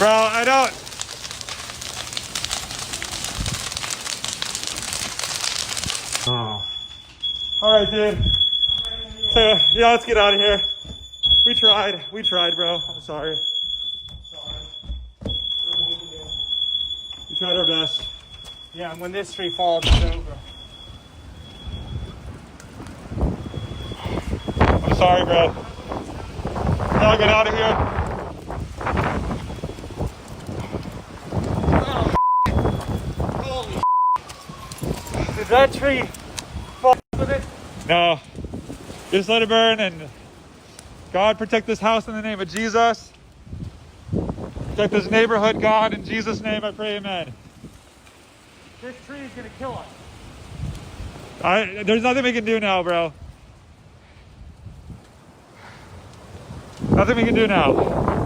Bro, I don't. Oh. All right, dude. So, yeah, let's get out of here. We tried, bro. I'm sorry. We tried our best. Yeah, and when this tree falls, it's over. I'm sorry, bro. Now get out of here. Did that tree fall with it? No. Just let it burn, and God protect this house in the name of Jesus. Protect this neighborhood, God. In Jesus' name I pray, amen. This tree is gonna kill us. There's nothing we can do now, bro. Nothing we can do now.